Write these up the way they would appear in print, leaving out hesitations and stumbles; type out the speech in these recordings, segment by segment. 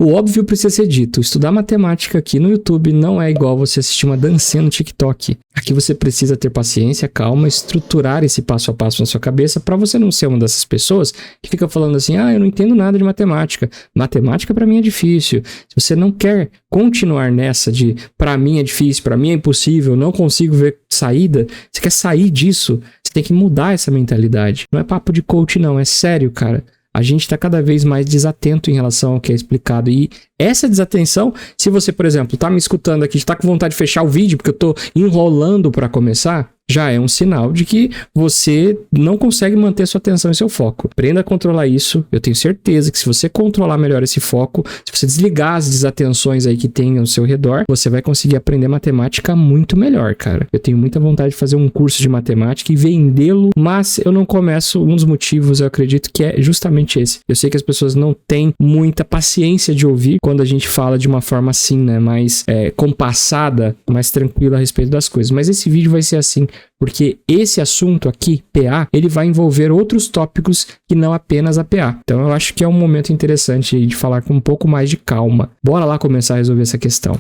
O óbvio precisa ser dito. Estudar matemática aqui no YouTube não é igual você assistir uma dancinha no TikTok. Aqui você precisa ter paciência, calma, estruturar esse passo a passo na sua cabeça para você não ser uma dessas pessoas que fica falando assim, eu não entendo nada de matemática. Matemática para mim é difícil. Se você não quer continuar nessa de para mim é difícil, para mim é impossível, não consigo ver saída, você quer sair disso, você tem que mudar essa mentalidade. Não é papo de coach não, é sério, cara. A gente está cada vez mais desatento em relação ao que é explicado. E essa desatenção, se você, por exemplo, está me escutando aqui, está com vontade de fechar o vídeo porque eu estou enrolando para começar, já é um sinal de que você não consegue manter sua atenção e seu foco. Aprenda a controlar isso. Eu tenho certeza que se você controlar melhor esse foco, se você desligar as desatenções aí que tem ao seu redor, você vai conseguir aprender matemática muito melhor, cara. Eu tenho muita vontade de fazer um curso de matemática e vendê-lo, mas eu não começo. Um dos motivos, eu acredito que é justamente esse. Eu sei que as pessoas não têm muita paciência de ouvir quando a gente fala de uma forma assim, né? Mais compassada, mais tranquila a respeito das coisas. Mas esse vídeo vai ser assim, porque esse assunto aqui, PA, ele vai envolver outros tópicos que não apenas a PA. Então eu acho que é um momento interessante de falar com um pouco mais de calma. Bora lá começar a resolver essa questão.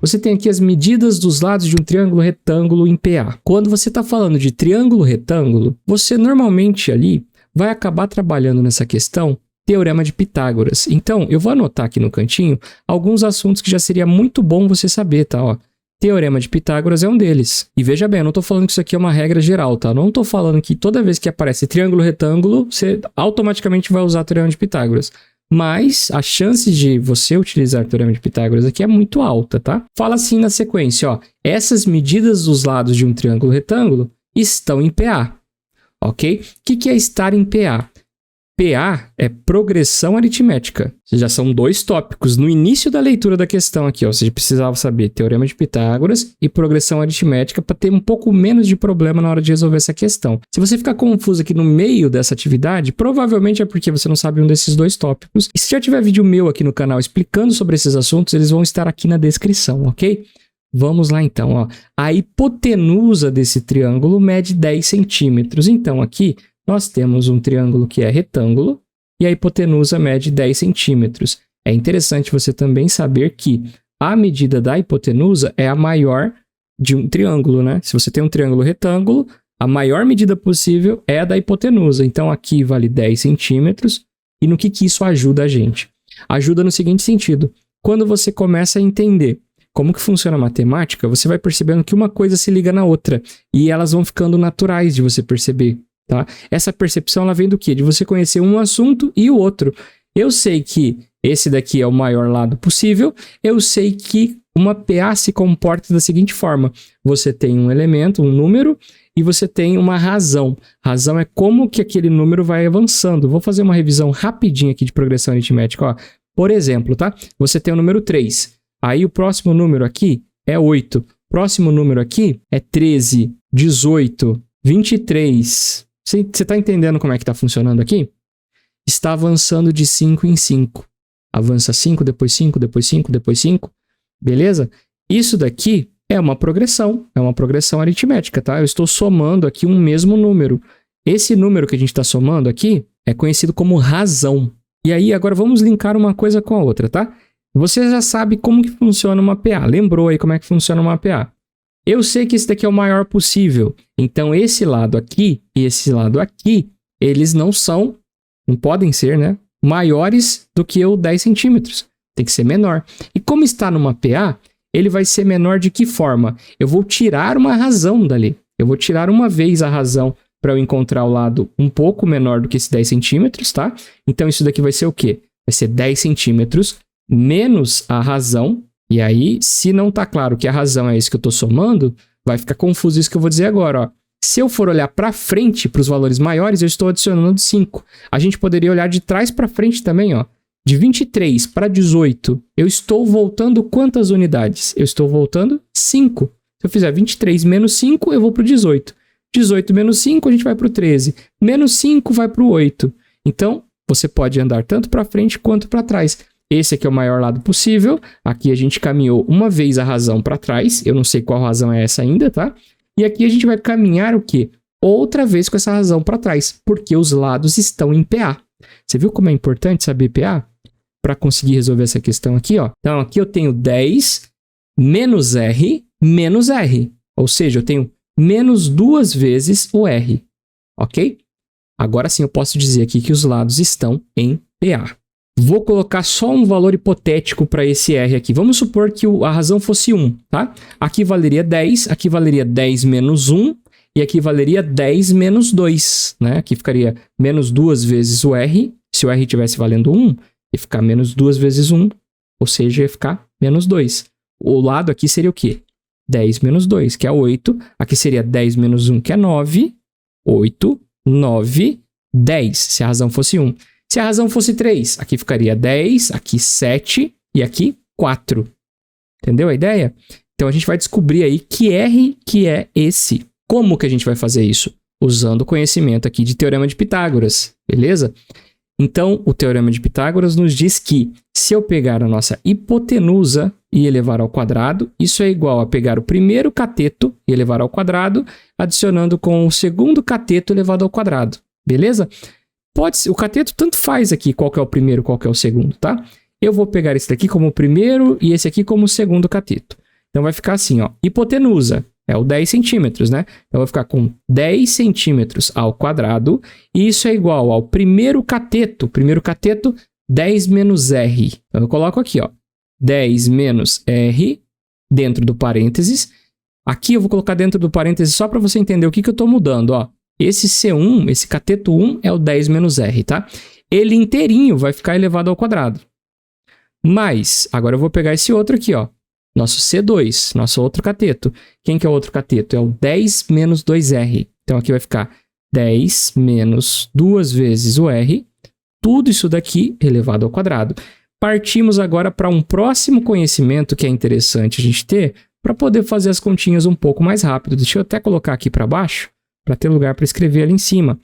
Você tem aqui as medidas dos lados de um triângulo retângulo em PA. Quando você está falando de triângulo retângulo, você normalmente ali vai acabar trabalhando nessa questão Teorema de Pitágoras. Então, eu vou anotar aqui no cantinho alguns assuntos que já seria muito bom você saber, tá? Ó, Teorema de Pitágoras é um deles. E veja bem, eu não estou falando que isso aqui é uma regra geral, tá? Não estou falando que toda vez que aparece triângulo retângulo, você automaticamente vai usar o Teorema de Pitágoras. Mas a chance de você utilizar o Teorema de Pitágoras aqui é muito alta, tá? Fala assim na sequência, ó. Essas medidas dos lados de um triângulo retângulo estão em PA, ok? O que é estar em PA? PA é progressão aritmética. Já são dois tópicos no início da leitura da questão aqui, ó. Você precisava saber Teorema de Pitágoras e progressão aritmética para ter um pouco menos de problema na hora de resolver essa questão. Se você ficar confuso aqui no meio dessa atividade, provavelmente é porque você não sabe um desses dois tópicos. E se já tiver vídeo meu aqui no canal explicando sobre esses assuntos, eles vão estar aqui na descrição, ok? Vamos lá então, ó. A hipotenusa desse triângulo mede 10 centímetros. Então aqui nós temos um triângulo que é retângulo e a hipotenusa mede 10 centímetros. É interessante você também saber que a medida da hipotenusa é a maior de um triângulo, né? Se você tem um triângulo retângulo, a maior medida possível é a da hipotenusa. Então aqui vale 10 centímetros. E no que isso ajuda a gente? Ajuda no seguinte sentido. Quando você começa a entender como que funciona a matemática, você vai percebendo que uma coisa se liga na outra. E elas vão ficando naturais de você perceber. Tá? Essa percepção ela vem do quê? De você conhecer um assunto e o outro. Eu sei que esse daqui é o maior lado possível, eu sei que uma PA se comporta da seguinte forma. Você tem um elemento, um número, e você tem uma razão. Razão é como que aquele número vai avançando. Vou fazer uma revisão rapidinha aqui de progressão aritmética. Ó. Por exemplo, tá? Você tem o número 3. Aí o próximo número aqui é 8. Próximo número aqui é 13, 18, 23... Você está entendendo como é que está funcionando aqui? Está avançando de 5 em 5. Avança 5, depois 5, depois 5, depois 5. Beleza? Isso daqui é uma progressão aritmética, tá? Eu estou somando aqui um mesmo número. Esse número que a gente está somando aqui é conhecido como razão. E aí, agora vamos linkar uma coisa com a outra, tá? Você já sabe como que funciona uma PA. Lembrou aí como é que funciona uma PA? Eu sei que esse daqui é o maior possível. Então, esse lado aqui e esse lado aqui, eles não podem ser, né, maiores do que o 10 centímetros. Tem que ser menor. E como está numa PA, ele vai ser menor de que forma? Eu vou tirar uma razão dali. Eu vou tirar uma vez a razão para eu encontrar o lado um pouco menor do que esse 10 centímetros, tá? Então, isso daqui vai ser o quê? Vai ser 10 centímetros menos a razão. E aí, se não está claro que a razão é isso que eu estou somando, vai ficar confuso isso que eu vou dizer agora, ó. Se eu for olhar para frente, para os valores maiores, eu estou adicionando 5. A gente poderia olhar de trás para frente também, ó. De 23 para 18, eu estou voltando quantas unidades? Eu estou voltando 5. Se eu fizer 23 menos 5, eu vou para o 18. 18 menos 5, a gente vai para o 13. Menos 5 vai para o 8. Então, você pode andar tanto para frente quanto para trás. Esse aqui é o maior lado possível. Aqui a gente caminhou uma vez a razão para trás. Eu não sei qual razão é essa ainda, tá? E aqui a gente vai caminhar o quê? Outra vez com essa razão para trás, porque os lados estão em PA. Você viu como é importante saber PA? Para conseguir resolver essa questão aqui, ó. Então, aqui eu tenho 10 menos R menos R. Ou seja, eu tenho menos 2 vezes o R. Ok? Agora sim eu posso dizer aqui que os lados estão em PA. Vou colocar só um valor hipotético para esse R aqui. Vamos supor que a razão fosse 1, tá? Aqui valeria 10, aqui valeria 10 menos 1, e aqui valeria 10 menos 2, né? Aqui ficaria menos 2 vezes o R. Se o R estivesse valendo 1, ia ficar menos 2 vezes 1, ou seja, ia ficar menos 2. O lado aqui seria o quê? 10 menos 2, que é 8. Aqui seria 10 menos 1, que é 9. 8, 9, 10, se a razão fosse 1. Se a razão fosse 3, aqui ficaria 10, aqui 7 e aqui 4. Entendeu a ideia? Então a gente vai descobrir aí que R que é esse. Como que a gente vai fazer isso? Usando o conhecimento aqui de Teorema de Pitágoras, beleza? Então, o Teorema de Pitágoras nos diz que se eu pegar a nossa hipotenusa e elevar ao quadrado, isso é igual a pegar o primeiro cateto e elevar ao quadrado, adicionando com o segundo cateto elevado ao quadrado, beleza? Pode ser, o cateto tanto faz aqui qual que é o primeiro, qual que é o segundo, tá? Eu vou pegar esse daqui como o primeiro e esse aqui como o segundo cateto. Então vai ficar assim, ó, hipotenusa. É o 10 centímetros, né? Então, eu vou ficar com 10 centímetros ao quadrado. E isso é igual ao primeiro cateto. Primeiro cateto, 10 menos R. Então, eu coloco aqui, ó. 10 menos R dentro do parênteses. Aqui eu vou colocar dentro do parênteses só para você entender o que eu estou mudando, ó. Esse C1, esse cateto 1 é o 10 menos R, tá? Ele inteirinho vai ficar elevado ao quadrado. Mas, agora eu vou pegar esse outro aqui, ó. Nosso C2, nosso outro cateto. Quem que é o outro cateto? É o 10 menos 2R. Então, aqui vai ficar 10 menos 2 vezes o R. Tudo isso daqui elevado ao quadrado. Partimos agora para um próximo conhecimento que é interessante a gente ter para poder fazer as continhas um pouco mais rápido. Deixa eu até colocar aqui para baixo, para ter lugar para escrever ali em cima.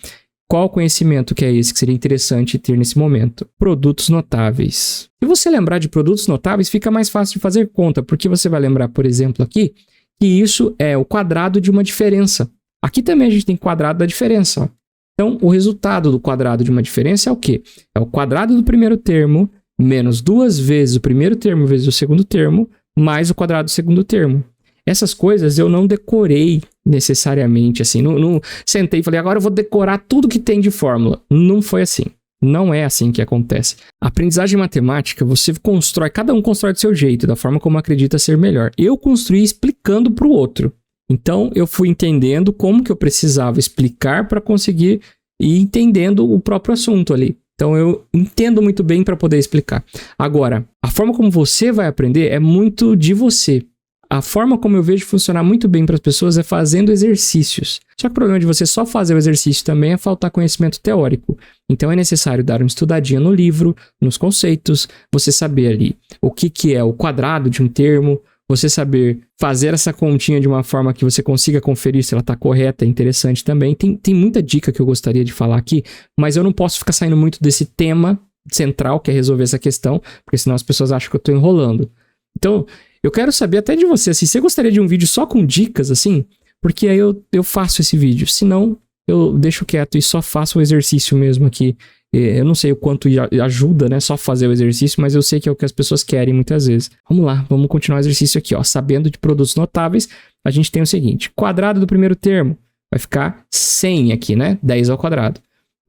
Qual conhecimento que é esse que seria interessante ter nesse momento? Produtos notáveis. Se você lembrar de produtos notáveis, fica mais fácil de fazer conta, porque você vai lembrar, por exemplo, aqui, que isso é o quadrado de uma diferença. Aqui também a gente tem quadrado da diferença, ó. Então, o resultado do quadrado de uma diferença é o quê? É o quadrado do primeiro termo, menos 2 vezes o primeiro termo vezes o segundo termo, mais o quadrado do segundo termo. Essas coisas eu não decorei necessariamente, assim, não sentei e falei, agora eu vou decorar tudo que tem de fórmula. Não foi assim. Não é assim que acontece. A aprendizagem matemática, você constrói, cada um constrói do seu jeito, da forma como acredita ser melhor. Eu construí explicando para o outro. Então, eu fui entendendo como que eu precisava explicar para conseguir ir entendendo o próprio assunto ali. Então, eu entendo muito bem para poder explicar. Agora, a forma como você vai aprender é muito de você. A forma como eu vejo funcionar muito bem para as pessoas é fazendo exercícios. Só que o problema de você só fazer o exercício também é faltar conhecimento teórico. Então é necessário dar uma estudadinha no livro, nos conceitos, você saber ali o que é o quadrado de um termo, você saber fazer essa continha de uma forma que você consiga conferir se ela está correta, é interessante também. Tem muita dica que eu gostaria de falar aqui, mas eu não posso ficar saindo muito desse tema central, que é resolver essa questão, porque senão as pessoas acham que eu estou enrolando. Então, eu quero saber até de você, assim, você gostaria de um vídeo só com dicas, assim? Porque aí eu faço esse vídeo. Se não, eu deixo quieto e só faço o exercício mesmo aqui. Eu não sei o quanto ajuda, né? Só fazer o exercício, mas eu sei que é o que as pessoas querem muitas vezes. Vamos lá, vamos continuar o exercício aqui, ó. Sabendo de produtos notáveis, a gente tem o seguinte. Quadrado do primeiro termo vai ficar 100 aqui, né? 10 ao quadrado.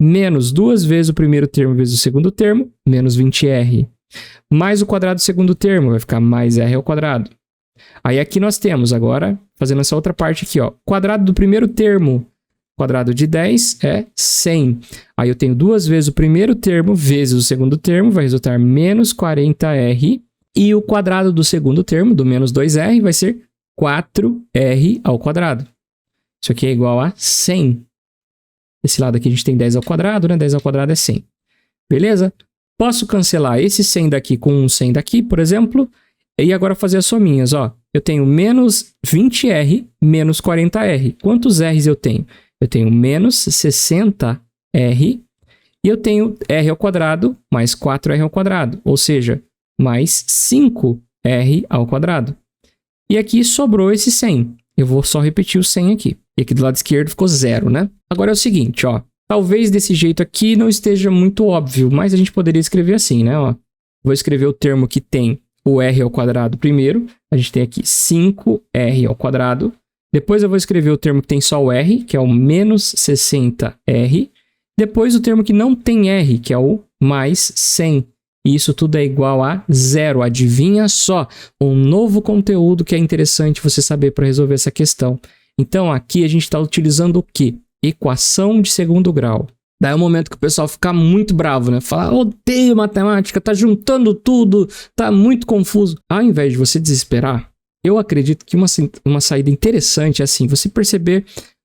Menos 2 vezes o primeiro termo vezes o segundo termo, menos 20R. Mais o quadrado do segundo termo, vai ficar mais R ao quadrado. Aí aqui nós temos agora, fazendo essa outra parte aqui, ó. Quadrado do primeiro termo, quadrado de 10 é 100. Aí eu tenho 2 vezes o primeiro termo vezes o segundo termo, vai resultar menos 40R. E o quadrado do segundo termo, do menos 2R, vai ser 4R ao quadrado. Isso aqui é igual a 100. Esse lado aqui a gente tem 10 ao quadrado, né? 10 ao quadrado é 100. Beleza? Posso cancelar esse 100 daqui com um 100 daqui, por exemplo, e agora fazer as sominhas, ó. Eu tenho menos 20R menos 40R. Quantos R's eu tenho? Eu tenho menos 60R e eu tenho R ao quadrado mais 4R ao quadrado, ou seja, mais 5R ao quadrado. E aqui sobrou esse 100. Eu vou só repetir o 100 aqui. E aqui do lado esquerdo ficou 0, né? Agora é o seguinte, ó. Talvez desse jeito aqui não esteja muito óbvio, mas a gente poderia escrever assim, né? Ó, vou escrever o termo que tem o r ao quadrado primeiro. A gente tem aqui 5r ao quadrado. Depois eu vou escrever o termo que tem só o r, que é o menos 60r. Depois o termo que não tem r, que é o mais 100. E isso tudo é igual a 0. Adivinha só, um novo conteúdo que é interessante você saber para resolver essa questão. Então aqui a gente está utilizando o quê? Equação de segundo grau. Daí é o momento que o pessoal fica muito bravo, né? Fala, odeio matemática, tá juntando tudo, tá muito confuso. Ao invés de você desesperar, eu acredito que uma saída interessante é assim, você perceber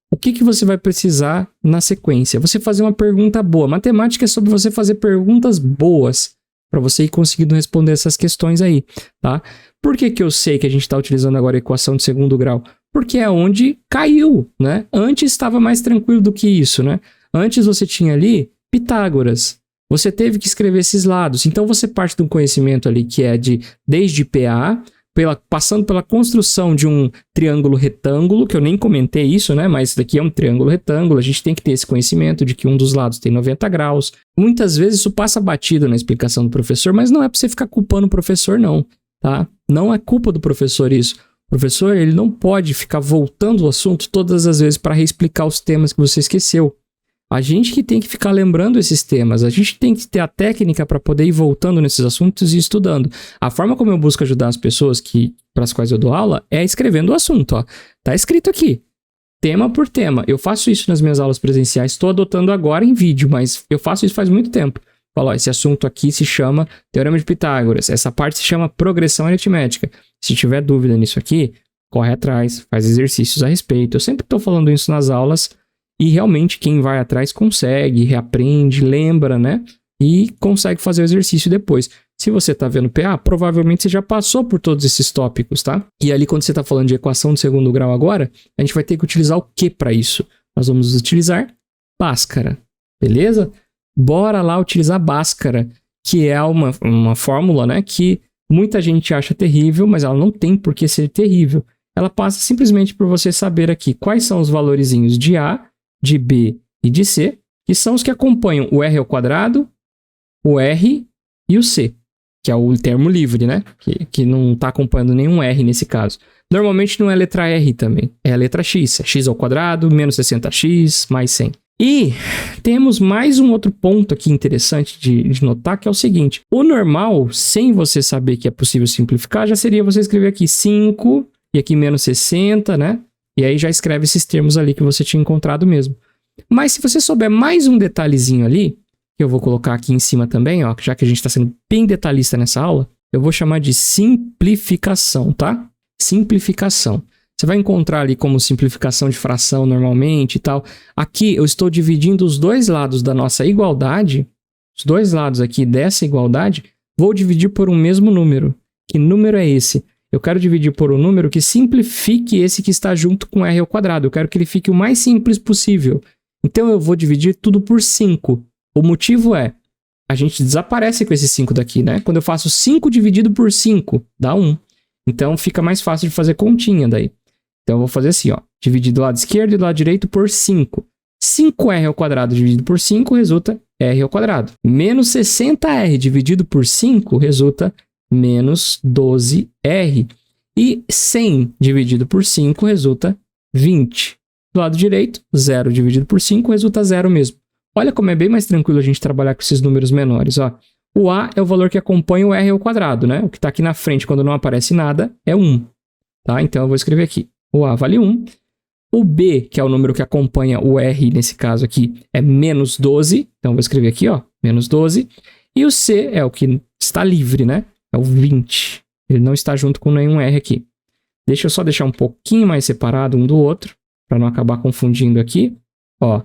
o que você vai precisar na sequência. Você fazer uma pergunta boa. Matemática é sobre você fazer perguntas boas para você ir conseguindo responder essas questões aí, tá? Por que eu sei que a gente está utilizando agora a equação de segundo grau? Porque é onde caiu, né? Antes estava mais tranquilo do que isso, né? Antes você tinha ali Pitágoras. Você teve que escrever esses lados. Então você parte de um conhecimento ali que é desde PA, passando pela construção de um triângulo retângulo, que eu nem comentei isso, né? Mas isso daqui é um triângulo retângulo, a gente tem que ter esse conhecimento de que um dos lados tem 90 graus. Muitas vezes isso passa batido na explicação do professor, mas não é para você ficar culpando o professor, não, tá? Não é culpa do professor isso. O professor, ele não pode ficar voltando o assunto todas as vezes para reexplicar os temas que você esqueceu. A gente que tem que ficar lembrando esses temas, a gente tem que ter a técnica para poder ir voltando nesses assuntos e estudando. A forma como eu busco ajudar as pessoas para as quais eu dou aula é escrevendo o assunto. Ó. Tá escrito aqui, tema por tema. Eu faço isso nas minhas aulas presenciais, estou adotando agora em vídeo, mas eu faço isso faz muito tempo. Falo, ó, esse assunto aqui se chama Teorema de Pitágoras, essa parte se chama Progressão Aritmética. Se tiver dúvida nisso aqui, corre atrás, faz exercícios a respeito. Eu sempre estou falando isso nas aulas. E realmente quem vai atrás consegue, reaprende, lembra, né? E consegue fazer o exercício depois. Se você está vendo PA, provavelmente você já passou por todos esses tópicos, tá? E ali quando você está falando de equação de segundo grau agora, a gente vai ter que utilizar o que para isso? Nós vamos utilizar Bhaskara, beleza? Bora lá utilizar Bhaskara, que é uma fórmula, né? Que muita gente acha terrível, mas ela não tem por que ser terrível. Ela passa simplesmente por você saber aqui quais são os valorizinhos de A, de B e de C, que são os que acompanham o R ao quadrado, o R e o C, que é o termo livre, né? Que não está acompanhando nenhum R nesse caso. Normalmente não é a letra R também, é a letra X. É X ao quadrado, menos 60x, mais 100. E temos mais um outro ponto aqui interessante de notar, que é o seguinte. O normal, sem você saber que é possível simplificar, já seria você escrever aqui 5 e aqui menos 60, né? E aí já escreve esses termos ali que você tinha encontrado mesmo. Mas se você souber mais um detalhezinho ali, que eu vou colocar aqui em cima também, ó, já que a gente está sendo bem detalhista nessa aula, eu vou chamar de simplificação, tá? Simplificação. Você vai encontrar ali como simplificação de fração normalmente e tal. Aqui eu estou dividindo os dois lados da nossa igualdade, os dois lados aqui dessa igualdade, vou dividir por um mesmo número. Que número é esse? Eu quero dividir por um número que simplifique esse que está junto com r ao quadrado. Eu quero que ele fique o mais simples possível. Então eu vou dividir tudo por 5. O motivo é, a gente desaparece com esse 5 daqui, né? Quando eu faço 5 dividido por 5, dá 1. Então fica mais fácil de fazer continha daí. Então eu vou fazer assim, ó. Dividir do lado esquerdo e do lado direito por 5. 5r ao quadrado dividido por 5 resulta r ao quadrado. Menos 60r dividido por 5 resulta menos 12r. E 100 dividido por 5 resulta 20. Do lado direito, 0 dividido por 5 resulta 0 mesmo. Olha como é bem mais tranquilo a gente trabalhar com esses números menores. Ó. O A é o valor que acompanha o R ao quadrado, né? O que está aqui na frente quando não aparece nada é 1. Tá? Então eu vou escrever aqui. O A vale 1. O B, que é o número que acompanha o R, nesse caso aqui, é menos 12. Então eu vou escrever aqui, ó, menos 12. E o C é o que está livre, né? É o 20. Ele não está junto com nenhum R aqui. Deixa eu só deixar um pouquinho mais separado um do outro, para não acabar confundindo aqui. Ó,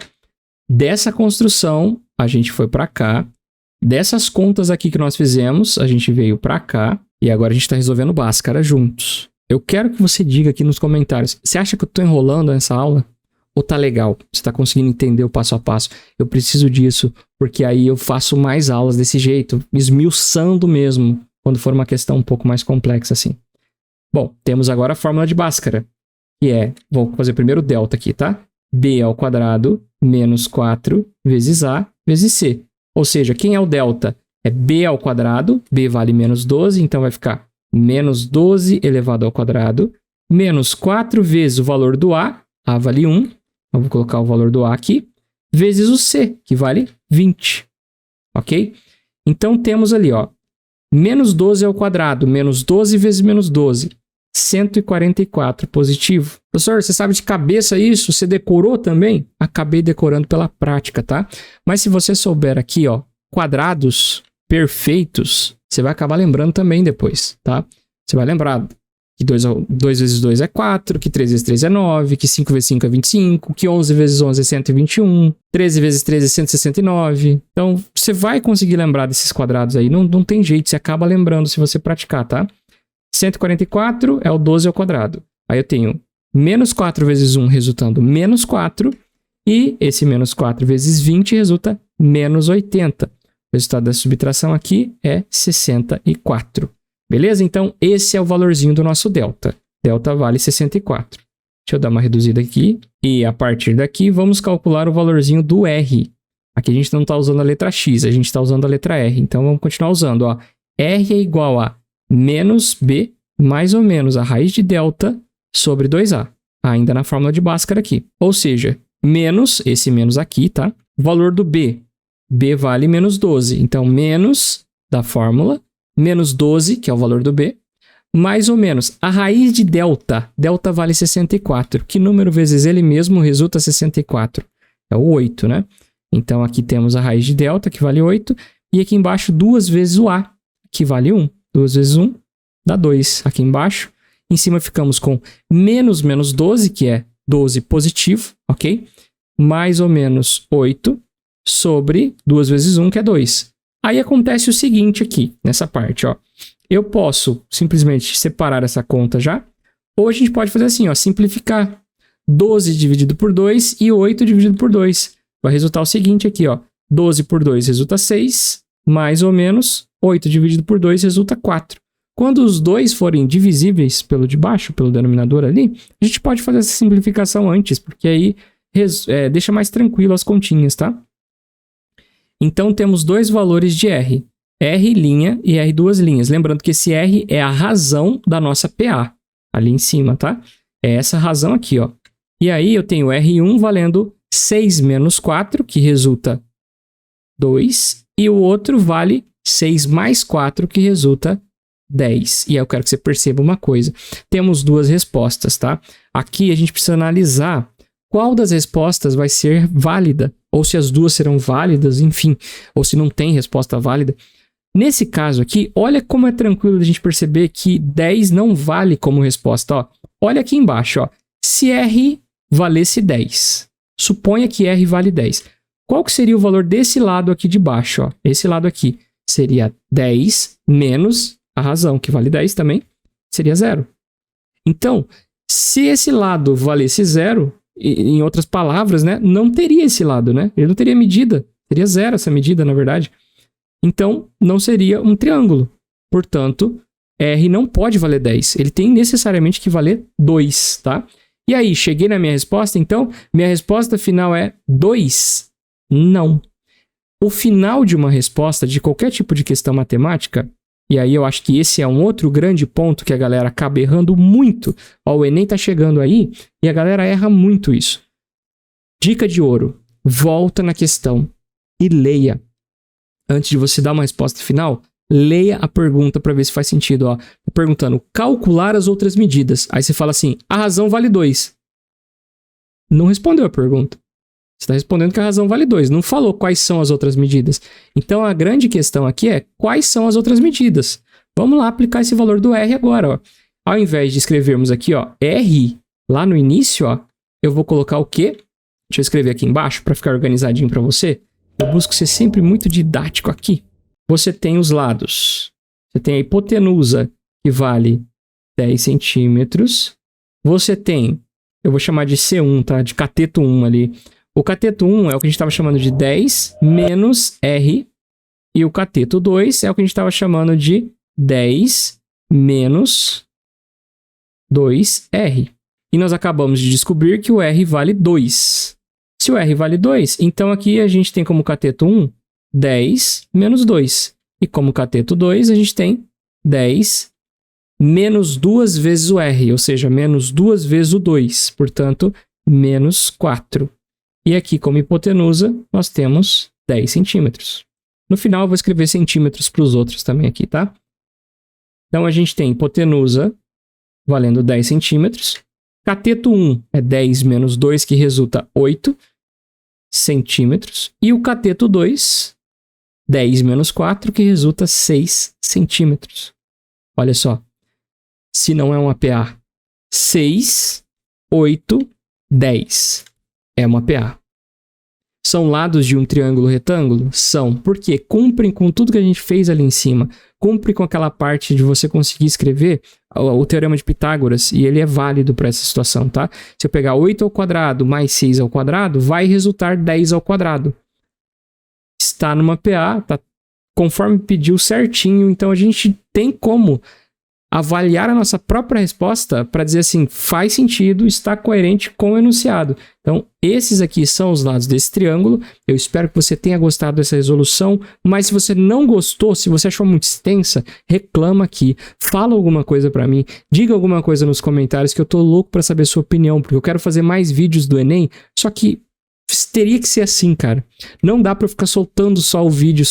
dessa construção, a gente foi para cá. Dessas contas aqui que nós fizemos, a gente veio para cá. E agora a gente está resolvendo Bhaskara juntos. Eu quero que você diga aqui nos comentários. Você acha que eu estou enrolando nessa aula? Ou tá legal? Você está conseguindo entender o passo a passo? Eu preciso disso, porque aí eu faço mais aulas desse jeito, esmiuçando mesmo, quando for uma questão um pouco mais complexa assim. Bom, temos agora a fórmula de Bhaskara, que é... Vou fazer primeiro o delta aqui, tá? B ao quadrado menos 4 vezes A vezes C. Ou seja, quem é o delta? É B ao quadrado, B vale menos 12, então vai ficar menos 12 elevado ao quadrado, menos 4 vezes o valor do A vale 1, eu vou colocar o valor do A aqui, vezes o C, que vale 20, ok? Então temos ali, ó, menos 12 ao quadrado, menos 12 vezes menos 12, 144 positivo. Professor, você sabe de cabeça isso? Você decorou também? Acabei decorando pela prática, tá? Mas se você souber aqui, ó, quadrados perfeitos, você vai acabar lembrando também depois, tá? Você vai lembrar que 2 vezes 2 é 4, que 3 vezes 3 é 9, que 5 vezes 5 é 25, que 11 vezes 11 é 121, 13 vezes 13 é 169. Então, você vai conseguir lembrar desses quadrados aí. Não tem jeito, você acaba lembrando se você praticar, tá? 144 é o 12 ao quadrado. Aí eu tenho menos 4 vezes 1 resultando menos 4. E esse menos 4 vezes 20 resulta menos 80. O resultado da subtração aqui é 64. Beleza? Então, esse é o valorzinho do nosso delta. Delta vale 64. Deixa eu dar uma reduzida aqui. E a partir daqui, vamos calcular o valorzinho do R. Aqui a gente não está usando a letra X, a gente está usando a letra R. Então, vamos continuar usando. Ó. R é igual a menos B mais ou menos a raiz de delta sobre 2A. Ainda na fórmula de Bhaskara aqui. Ou seja, menos, esse menos aqui, tá? O valor do B. B vale menos 12. Então, menos da fórmula, menos 12, que é o valor do B, mais ou menos a raiz de delta. Delta vale 64. Que número vezes ele mesmo resulta 64? É o 8, né? Então, aqui temos a raiz de delta, que vale 8. E aqui embaixo, 2 vezes o A, que vale 1. 2 vezes 1 dá 2 aqui embaixo. Em cima ficamos com menos 12, que é 12 positivo, ok? Mais ou menos 8 sobre 2 vezes 1, que é 2. Aí acontece o seguinte aqui, nessa parte, ó. Eu posso simplesmente separar essa conta já, ou a gente pode fazer assim, ó, simplificar. 12 dividido por 2 e 8 dividido por 2. Vai resultar o seguinte aqui, ó. 12 por 2 resulta 6, mais ou menos 8 dividido por 2 resulta 4. Quando os dois forem divisíveis pelo de baixo, pelo denominador ali, a gente pode fazer essa simplificação antes, porque aí deixa mais tranquilo as continhas, tá? Então, temos dois valores de R. R' e R duas linhas. Lembrando que esse R é a razão da nossa PA, ali em cima, tá? É essa razão aqui, ó. E aí, eu tenho R1 valendo 6 menos 4, que resulta 2. E o outro vale 6 mais 4, que resulta 10. E aí eu quero que você perceba uma coisa. Temos duas respostas, tá? Aqui a gente precisa analisar qual das respostas vai ser válida, ou se as duas serão válidas, enfim, ou se não tem resposta válida. Nesse caso aqui, olha como é tranquilo a gente perceber que 10 não vale como resposta, ó. Olha aqui embaixo, ó. Se R valesse 10, suponha que R vale 10. Qual que seria o valor desse lado aqui de baixo, ó? Esse lado aqui seria 10 menos a razão, que vale 10 também, seria 0. Então, se esse lado valesse 0, em outras palavras, né, não teria esse lado, né? Ele não teria medida, teria 0 essa medida, na verdade. Então, não seria um triângulo. Portanto, R não pode valer 10. Ele tem necessariamente que valer 2, tá? E aí, cheguei na minha resposta, então, minha resposta final é 2? Não. O final de uma resposta de qualquer tipo de questão matemática, e aí eu acho que esse é um outro grande ponto que a galera acaba errando muito. Ó, o Enem tá chegando aí e a galera erra muito isso. Dica de ouro. Volta na questão e leia. Antes de você dar uma resposta final, leia a pergunta para ver se faz sentido. Ó, perguntando, calcular as outras medidas. Aí você fala assim, a razão vale 2. Não respondeu a pergunta. Você está respondendo que a razão vale 2. Não falou quais são as outras medidas. Então, a grande questão aqui é quais são as outras medidas. Vamos lá aplicar esse valor do R agora. Ó. Ao invés de escrevermos aqui, ó, R, lá no início, ó, eu vou colocar o quê? Deixa eu escrever aqui embaixo para ficar organizadinho para você. Eu busco ser sempre muito didático aqui. Você tem os lados. Você tem a hipotenusa, que vale 10 centímetros. Você tem, eu vou chamar de C1, tá? De cateto 1 ali. O cateto 1 é o que a gente estava chamando de 10 menos R. E o cateto 2 é o que a gente estava chamando de 10 menos 2R. E nós acabamos de descobrir que o R vale 2. Se o R vale 2, então aqui a gente tem como cateto 1, 10 menos 2. E como cateto 2, a gente tem 10 menos 2 vezes o R, ou seja, menos 2 vezes o 2. Portanto, menos 4. E aqui, como hipotenusa, nós temos 10 centímetros. No final, eu vou escrever centímetros para os outros também aqui, tá? Então, a gente tem hipotenusa valendo 10 centímetros. Cateto 1 é 10 menos 2, que resulta 8 centímetros. E o cateto 2, 10 menos 4, que resulta 6 centímetros. Olha só. Se não é uma PA, 6, 8, 10. É uma PA. São lados de um triângulo retângulo? São, porque cumprem com tudo que a gente fez ali em cima. Cumpre com aquela parte de você conseguir escrever o teorema de Pitágoras, e ele é válido para essa situação, tá? Se eu pegar 8 ao quadrado mais 6 ao quadrado, vai resultar 10 ao quadrado. Está numa PA, tá conforme pediu certinho, então a gente tem como avaliar a nossa própria resposta para dizer assim, faz sentido, está coerente com o enunciado. Então, esses aqui são os lados desse triângulo. Eu espero que você tenha gostado dessa resolução, mas se você não gostou, se você achou muito extensa, reclama aqui, fala alguma coisa para mim, diga alguma coisa nos comentários que eu tô louco para saber a sua opinião, porque eu quero fazer mais vídeos do Enem, só que teria que ser assim, cara. Não dá pra eu ficar soltando só o vídeo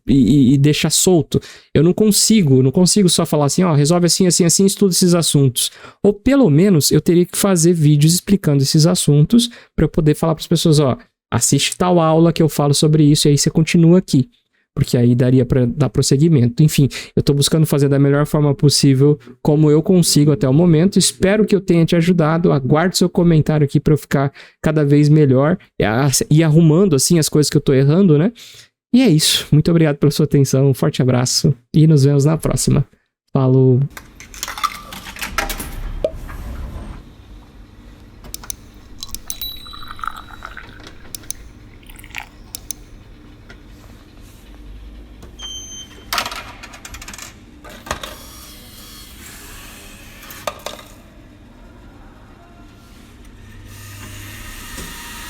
e deixar solto. Eu não consigo só falar assim, ó, resolve assim, assim, assim, estuda esses assuntos. Ou pelo menos eu teria que fazer vídeos explicando esses assuntos pra eu poder falar pras pessoas, ó, assiste tal aula que eu falo sobre isso e aí você continua aqui. Porque aí daria pra dar prosseguimento. Enfim, eu tô buscando fazer da melhor forma possível, como eu consigo até o momento. Espero que eu tenha te ajudado. Aguarde seu comentário aqui pra eu ficar cada vez melhor e arrumando, assim, as coisas que eu tô errando, né? E é isso. Muito obrigado pela sua atenção. Um forte abraço e nos vemos na próxima. Falou!